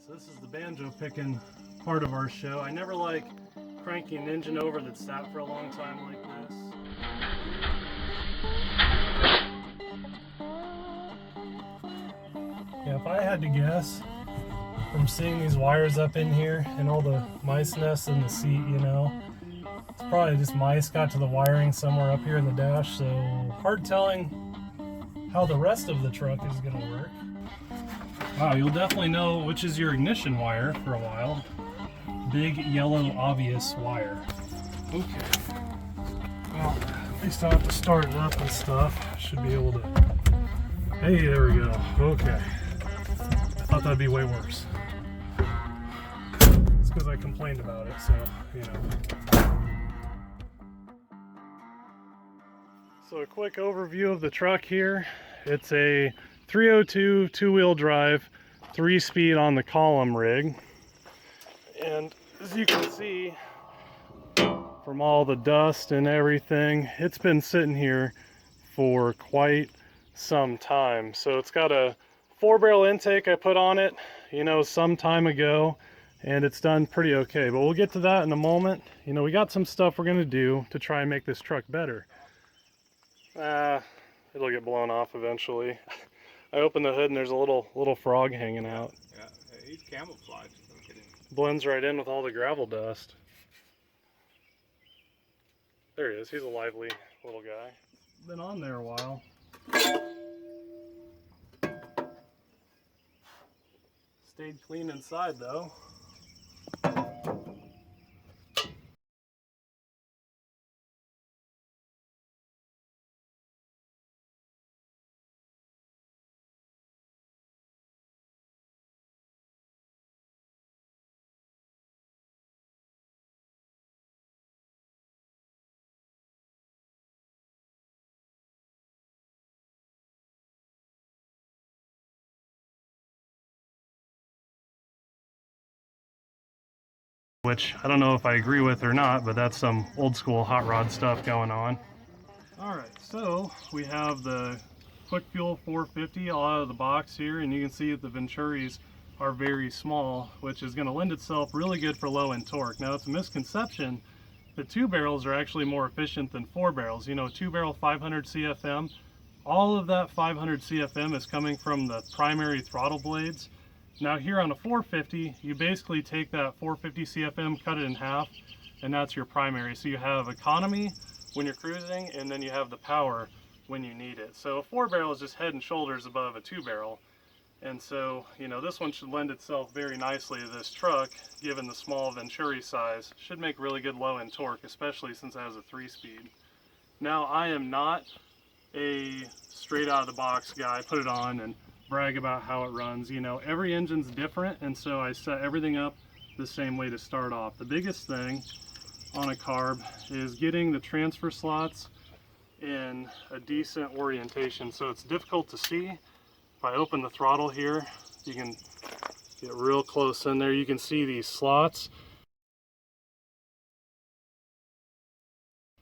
So this is the banjo picking part of our show. I never like cranking an engine over that's sat for a long time like this. Yeah, if I had to guess, from seeing these wires up in here and all the mice nests in the seat, you know, it's probably just mice got to the wiring somewhere up here in the dash, so hard telling how the rest of the truck is going to work. Wow, you'll definitely know which is your ignition wire for a while. Big, yellow, obvious wire. Okay. Well, at least I'll have to start it up and stuff. Should be able to... Hey, there we go. Okay. I thought that'd be way worse. It's because I complained about it, so, you know. So a quick overview of the truck here. It's a 302 two-wheel drive, 3-speed on the column rig. And as you can see from all the dust and everything, it's been sitting here for quite some time. So it's got a 4-barrel intake I put on it, you know, some time ago, and it's done pretty okay. But we'll get to that in a moment. You know, we got some stuff we're gonna do to try and make this truck better. It'll get blown off eventually. I open the hood and there's a little frog hanging out. Yeah, he's camouflaged. No kidding. Blends right in with all the gravel dust. There he is. He's a lively little guy. Been on there a while. Stayed clean inside though. Which I don't know if I agree with or not, but that's some old school hot rod stuff going on. Alright, so we have the Quick Fuel 450 all out of the box here, and you can see that the Venturis are very small, which is going to lend itself really good for low end torque. Now it's a misconception that 2 barrels are actually more efficient than 4 barrels. You know, 2-barrel 500 CFM, all of that 500 CFM is coming from the primary throttle blades. Now here on a 450, you basically take that 450 CFM, cut it in half, and that's your primary. So you have economy when you're cruising, and then you have the power when you need it. So a 4-barrel is just head and shoulders above a 2-barrel. And so, you know, this one should lend itself very nicely to this truck, given the small Venturi size. Should make really good low-end torque, especially since it has a 3-speed. Now, I am not a straight out of the box guy, put it on and brag about how it runs. You know, every engine's different, and so I set everything up the same way to start off. The biggest thing on a carb is getting the transfer slots in a decent orientation. So it's difficult to see. If I open the throttle here, you can get real close in there. You can see these slots.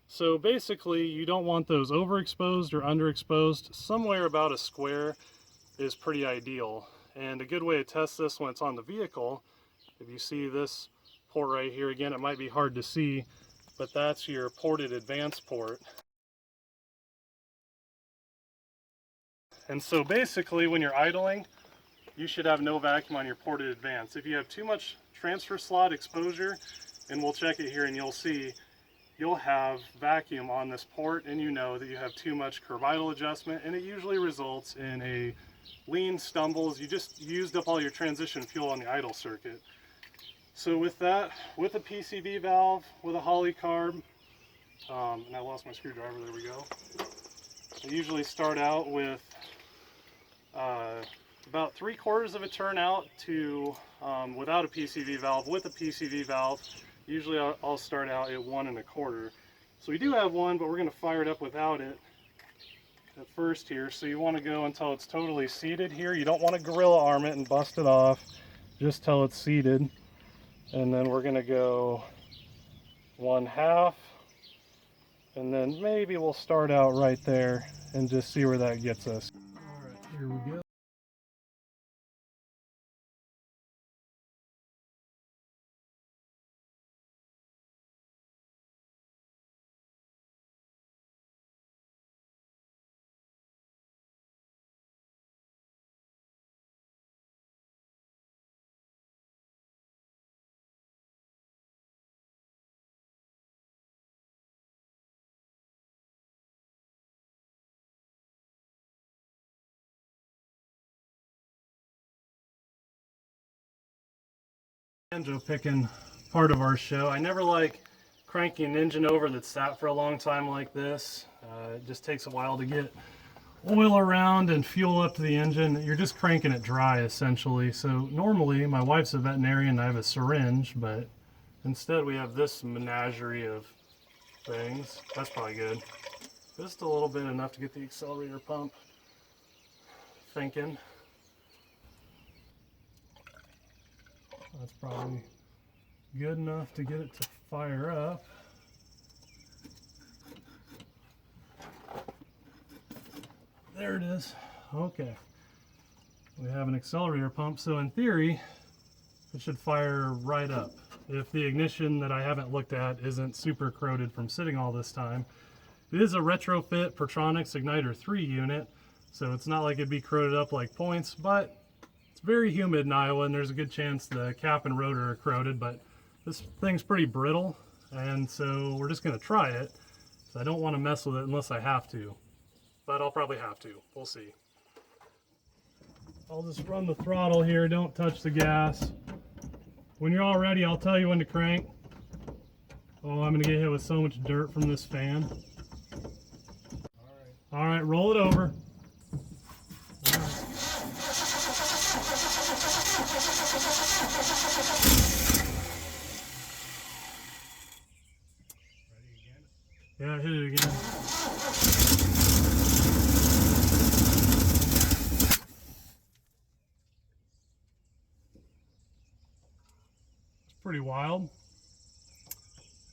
So basically, you don't want those overexposed or underexposed. Somewhere about a square is pretty ideal. And a good way to test this when it's on the vehicle, if you see this port right here, again, it might be hard to see, but that's your ported advance port. And so basically, when you're idling, you should have no vacuum on your ported advance. If you have too much transfer slot exposure, and we'll check it here and you'll see, you'll have vacuum on this port, and you know that you have too much curvaitral adjustment, and it usually results in a lean stumbles. You just used up all your transition fuel on the idle circuit. So with that, with a PCV valve, with a Holley carb, and I lost my screwdriver, there we go. I usually start out with about 3/4 of a turn out to without a PCV valve. With a PCV valve, usually I'll start out at 1 1/4. So we do have one, but we're going to fire it up without it at first here. So you want to go until it's totally seated here. You don't want to gorilla arm it and bust it off, just till it's seated. And then we're going to go 1/2, and then maybe we'll start out right there and just see where that gets us. All right, here we go. Banjo picking part of our show. I never like cranking an engine over that's sat for a long time like this. It just takes a while to get oil around and fuel up to the engine. You're just cranking it dry essentially. So normally my wife's a veterinarian and I have a syringe, but instead we have this menagerie of things. That's probably good. Just a little bit, enough to get the accelerator pump thinking. That's probably good enough to get it to fire up. There it is. Okay. We have an accelerator pump, so in theory, it should fire right up. If the ignition that I haven't looked at isn't super corroded from sitting all this time. It is a retrofit Pertronix Igniter 3 unit, so it's not like it'd be corroded up like points, but it's very humid in Iowa and there's a good chance the cap and rotor are corroded, but this thing's pretty brittle, and so we're just gonna try it. So I don't want to mess with it unless I have to, but I'll probably have to. We'll see. I'll just run the throttle here, don't touch the gas. When you're all ready, I'll tell you when to crank. Oh, I'm gonna get hit with so much dirt from this fan. All right, roll it over. Yeah, hit it again. It's pretty wild.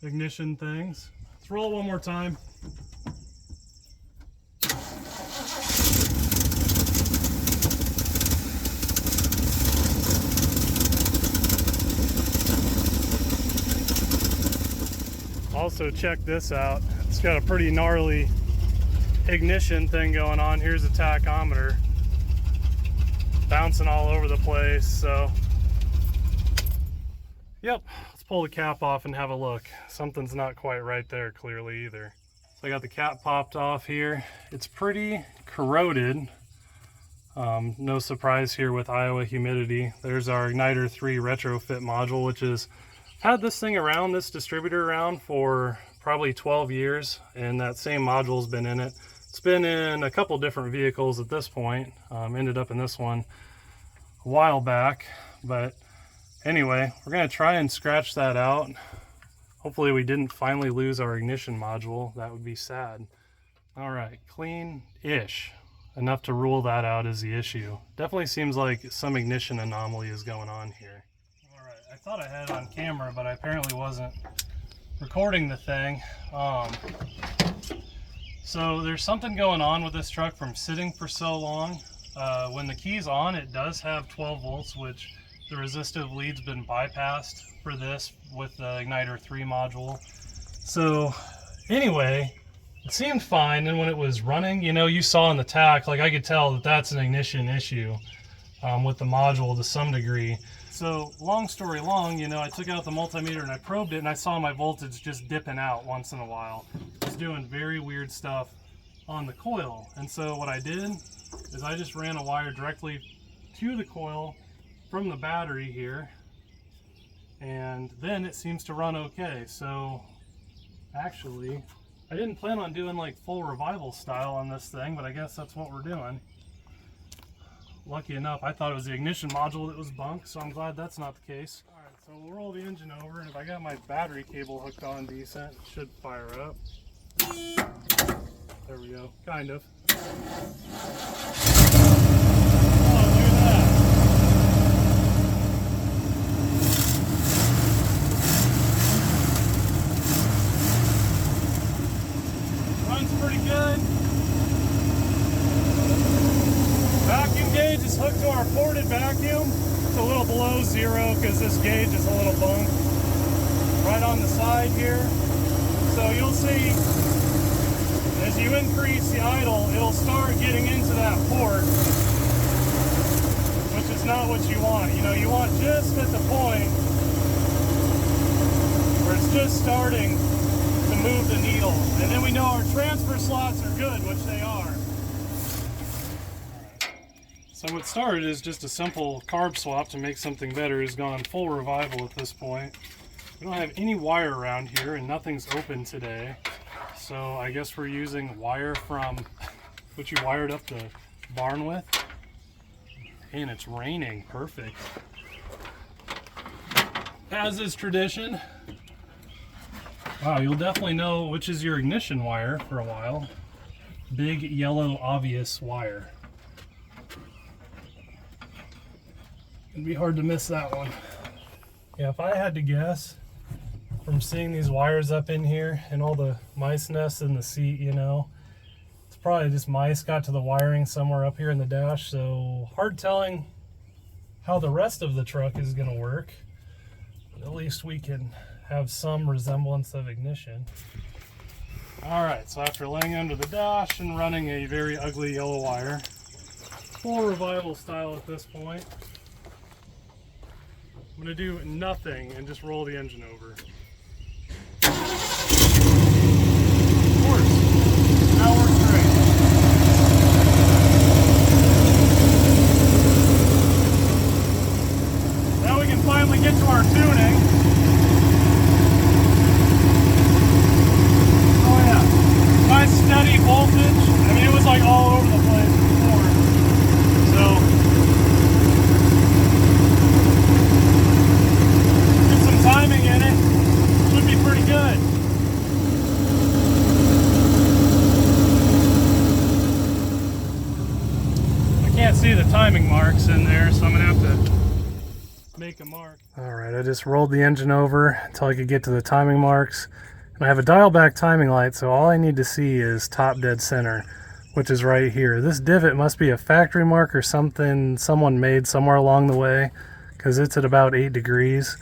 Ignition things. Let's roll it one more time. Also, check this out. It's got a pretty gnarly ignition thing going on. Here's a tachometer bouncing all over the place. So, yep, let's pull the cap off and have a look. Something's not quite right there clearly either. So I got the cap popped off here. It's pretty corroded. No surprise here with Iowa humidity. There's our Igniter 3 retrofit module, which is had this thing around, this distributor around for probably 12 years, and that same module's been in it. It's been in a couple different vehicles at this point. Ended up in this one a while back, but anyway, we're gonna try and scratch that out. Hopefully we didn't finally lose our ignition module. That would be sad. All right, clean-ish. Enough to rule that out as the issue. Definitely seems like some ignition anomaly is going on here. I thought I had it on camera, but I apparently wasn't recording the thing. So there's something going on with this truck from sitting for so long. When the key's on, it does have 12 volts, which the resistive lead's been bypassed for this with the Igniter 3 module. So anyway, it seemed fine, and when it was running, you know, you saw in the tach, like I could tell that that's an ignition issue with the module to some degree. So long story long, you know, I took out the multimeter and I probed it and I saw my voltage just dipping out once in a while. It's doing very weird stuff on the coil. And so what I did is I just ran a wire directly to the coil from the battery here, and then it seems to run okay. So actually, I didn't plan on doing like full revival style on this thing, but I guess that's what we're doing. Lucky enough, I thought it was the ignition module that was bunk, so I'm glad that's not the case. All right, so we'll roll the engine over, and if I got my battery cable hooked on decent, it should fire up. There we go, kind of. Oh, look at that. Runs pretty good. Vacuum gauge is hooked to our ported vacuum. It's a little below zero because this gauge is a little bunked right on the side here. So you'll see as you increase the idle, it'll start getting into that port, which is not what you want. You know, you want just at the point where it's just starting to move the needle. And then we know our transfer slots are good, which they are. So what started as just a simple carb swap to make something better has gone full revival at this point. We don't have any wire around here and nothing's open today. So I guess we're using wire from what you wired up the barn with. And it's raining, perfect. As is tradition. Wow, you'll definitely know which is your ignition wire for a while. Big yellow obvious wire. It'd be hard to miss that one. Yeah, if I had to guess, from seeing these wires up in here and all the mice nests in the seat, you know, it's probably just mice got to the wiring somewhere up here in the dash, so hard telling how the rest of the truck is gonna work. But at least we can have some resemblance of ignition. All right, so after laying under the dash and running a very ugly yellow wire, full revival style at this point, I'm gonna do nothing and just roll the engine over. Of course, that works great. Now we can finally get to our tuning. Oh yeah, nice steady voltage. I mean, it was like all over the place before. So, get some timing in it. Should be pretty good. I can't see the timing marks in there, so I'm gonna have to make a mark. All right, I just rolled the engine over until I could get to the timing marks. And I have a dial back timing light, so all I need to see is top dead center, which is right here. This divot must be a factory mark or something someone made somewhere along the way, because it's at about 8 degrees.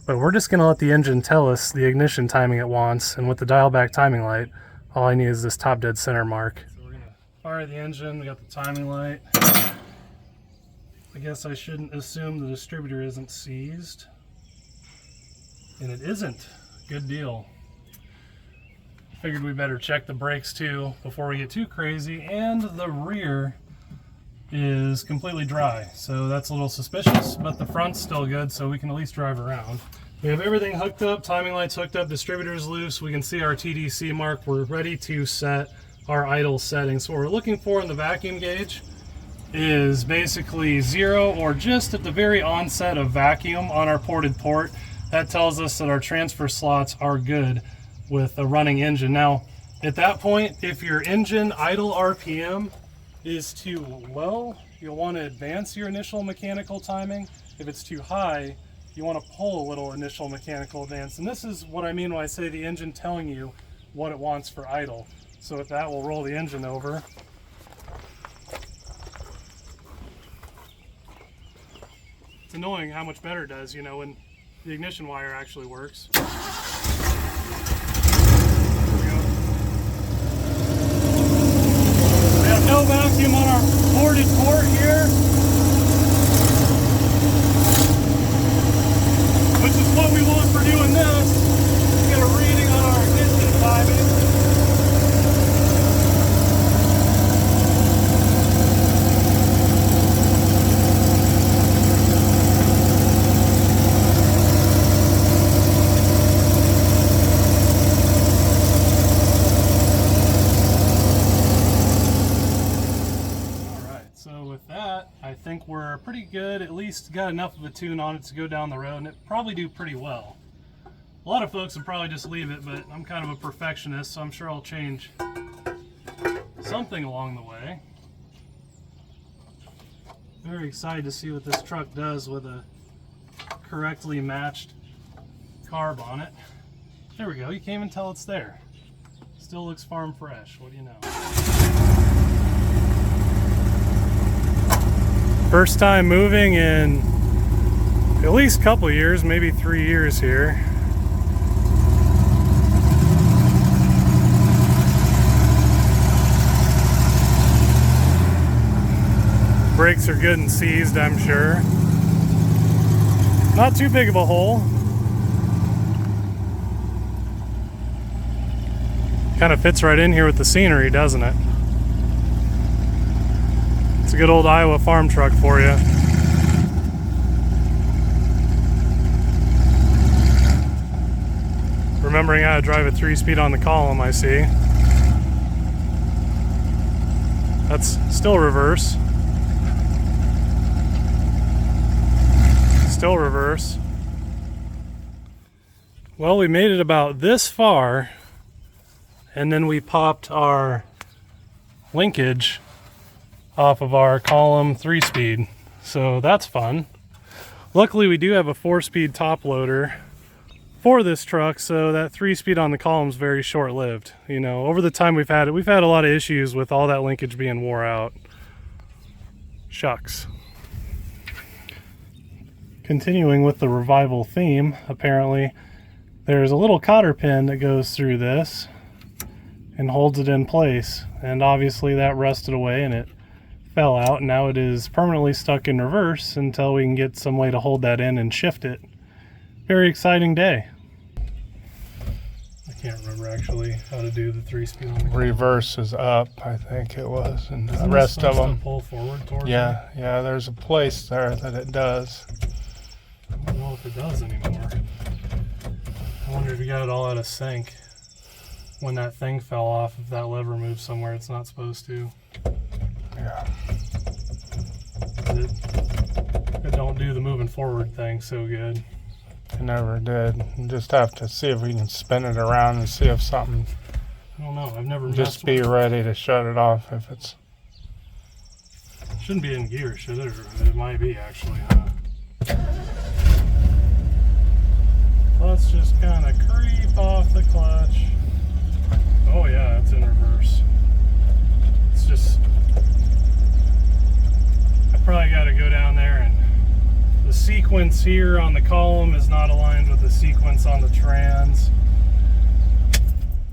But we're just gonna let the engine tell us the ignition timing it wants, and with the dial back timing light, all I need is this top dead center mark. So we're gonna fire the engine, we got the timing light. I guess I shouldn't assume the distributor isn't seized. And it isn't. Good deal. Figured we better check the brakes too before we get too crazy, and the rear is completely dry, so that's a little suspicious, but the front's still good, so we can at least drive around. We have everything hooked up, timing lights hooked up, distributor's loose, we can see our TDC mark. We're ready to set our idle settings. So what we're looking for in the vacuum gauge is basically 0 or just at the very onset of vacuum on our ported port. That tells us that our transfer slots are good with a running engine. Now, at that point, if your engine idle RPM is too low, you'll want to advance your initial mechanical timing. If it's too high, you want to pull a little initial mechanical advance. And this is what I mean when I say the engine telling you what it wants for idle. So with that, we'll roll the engine over. It's annoying how much better it does, you know, when the ignition wire actually works. There we go. We have no vacuum on our ported port here, which is what we want for doing this. Get a reading on our ignition timing. I think we're pretty good, at least got enough of a tune on it to go down the road, and it probably do pretty well. A lot of folks would probably just leave it, but I'm kind of a perfectionist, so I'm sure I'll change something along the way. Very excited to see what this truck does with a correctly matched carb on it. There we go, you can't even tell it's there. Still looks farm fresh, what do you know? First time moving in at least a couple years, maybe 3 years here. Brakes are good and seized, I'm sure. Not too big of a hole. Kind of fits right in here with the scenery, doesn't it? It's a good old Iowa farm truck for you. Remembering how to drive a 3-speed on the column, I see. That's still reverse. Still reverse. Well, we made it about this far, and then we popped our linkage off of our column 3-speed. So that's fun. Luckily, we do have a 4-speed top loader for this truck, so that 3-speed on the column is very short-lived. You know, over the time we've had a lot of issues with all that linkage being wore out. Shucks. Continuing with the revival theme, apparently there's a little cotter pin that goes through this and holds it in place, and obviously that rusted away and it fell out, and now it is permanently stuck in reverse until we can get some way to hold that in and shift it. Very exciting day. I can't remember actually how to do the 3-speed on the column. Reverse is up, I think it was, and Isn't the rest of them. Pull forward towards Yeah, yeah. There's a place there that it does. I don't know if it does anymore. I wonder if you got it all out of sync when that thing fell off, if that lever moved somewhere it's not supposed to. Yeah. It don't do the moving forward thing so good. It never did. You just have to see if we can spin it around and see if something. I don't know. I've never Just be ready to shut it off if it's. Shouldn't be in gear, should it? Or it might be actually, huh? Let's just kind of creep off the clutch. Oh yeah, it's in reverse. It's just, I probably got to go down there, and the sequence here on the column is not aligned with the sequence on the trans.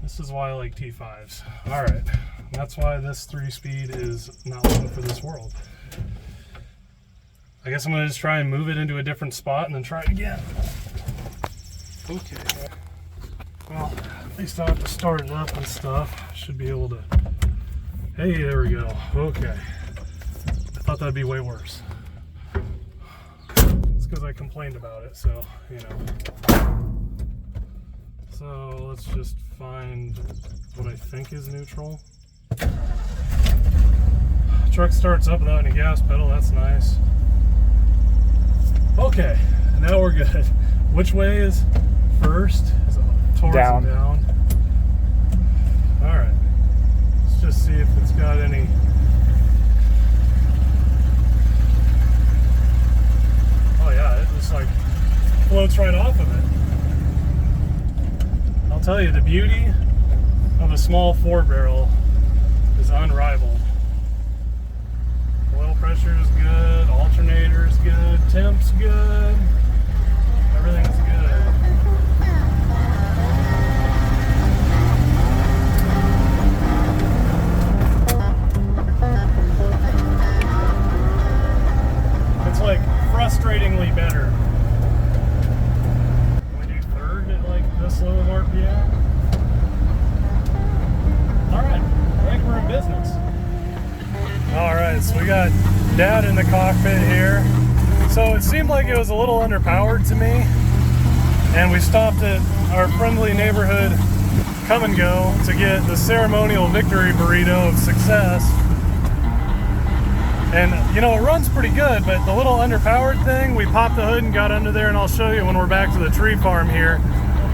This is why I like T5s. All right, that's why this 3-speed is not one for this world. I guess I'm gonna just try and move it into a different spot and then try it again. Okay. Well, at least I'll have to start it up and stuff. Should be able to. Hey, there we go. Okay. I thought that'd be way worse. It's because I complained about it, so, you know. So let's just find what I think is neutral. Truck starts up without any gas pedal, that's nice. Okay, now we're good. Which way is first? Is it towards Down. and down? Alright. Let's just see if it's got any. Oh yeah, it just like floats right off of it. I'll tell you, the beauty of a small 4-barrel is unrivaled. Oil pressure is good, alternator is good, temp's good, everything's good. It's like frustratingly better. Can we do third at like this low of RPM? Alright, I think we're in business. Alright, so we got Dad in the cockpit here. So it seemed like it was a little underpowered to me, and we stopped at our friendly neighborhood Come and Go to get the ceremonial victory burrito of success. And you know, it runs pretty good, but the little underpowered thing, we popped the hood and got under there, and I'll show you when we're back to the tree farm here.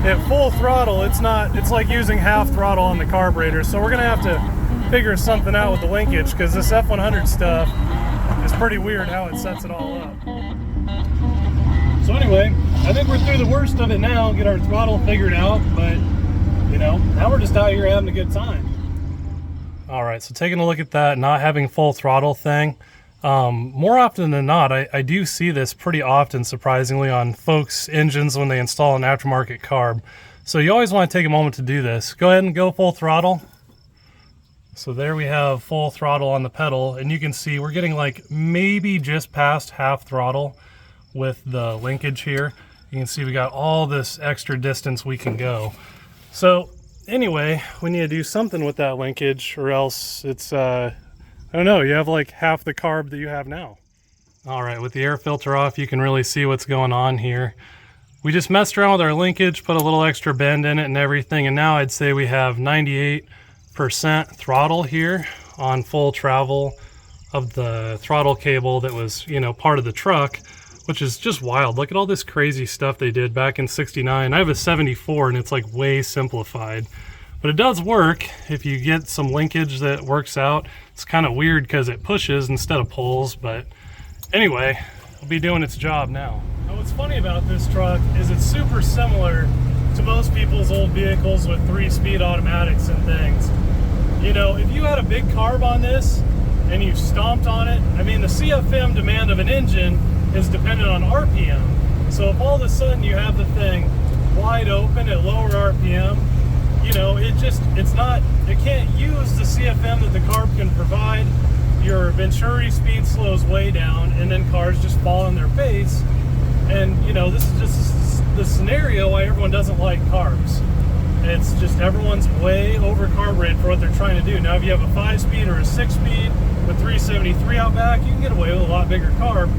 At full throttle, it's like using half throttle on the carburetor, so we're gonna have to figure something out with the linkage, because this F100 stuff is pretty weird how it sets it all up. So anyway, I think we're through the worst of it now, get our throttle figured out, but you know, now we're just out here having a good time. All right, so taking a look at that not having full throttle thing, more often than not, I do see this pretty often, surprisingly, on folks' engines when they install an aftermarket carb. So you always want to take a moment to do this. Go ahead and go full throttle. So there we have full throttle on the pedal, and you can see we're getting like maybe just past half throttle with the linkage here. You can see we got all this extra distance we can go. So anyway, we need to do something with that linkage, or else it's I don't know, you have like half the carb that you have now. All right, with the air filter off, you can really see what's going on here. We just messed around with our linkage, put a little extra bend in it and everything, and now I'd say we have 98% throttle here on full travel of the throttle cable that was, you know, part of the truck, which is just wild. Look at all this crazy stuff they did back in '69. I have a 74 and it's like way simplified. But it does work if you get some linkage that works out. It's kind of weird because it pushes instead of pulls, but anyway, it'll be doing its job now. Now what's funny about this truck is it's super similar to most people's old vehicles with 3-speed automatics and things. You know, if you had a big carb on this and you stomped on it, I mean, the CFM demand of an engine is dependent on RPM. So if all of a sudden you have the thing wide open at lower RPM, you know, it can't use the CFM that the carb can provide. Your Venturi speed slows way down, and then cars just fall on their face. And, you know, this is just the scenario why everyone doesn't like carbs. It's just everyone's way over carbureted for what they're trying to do. Now, if you have a 5-speed or a 6-speed with 373 out back, you can get away with a lot bigger carb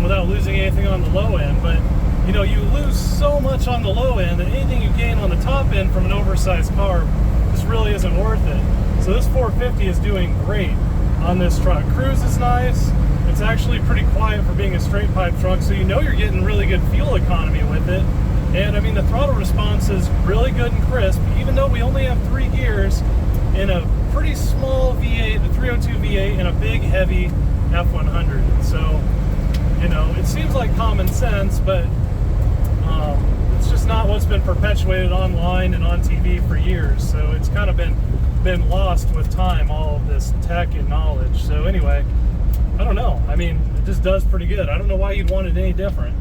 without losing anything on the low end. But you know, you lose so much on the low end that anything you gain on the top end from an oversized carb just really isn't worth it. So this 450 is doing great on this truck. Cruise is nice. It's actually pretty quiet for being a straight pipe truck, so you know you're getting really good fuel economy with it. And I mean, the throttle response is really good and crisp, even though we only have 3 gears in a pretty small V8, the 302 V8, and a big, heavy F100. So, you know, it seems like common sense, but it's just not what's been perpetuated online and on TV for years. So it's kind of been lost with time, all of this tech and knowledge. So anyway, I don't know. I mean, it just does pretty good. I don't know why you'd want it any different.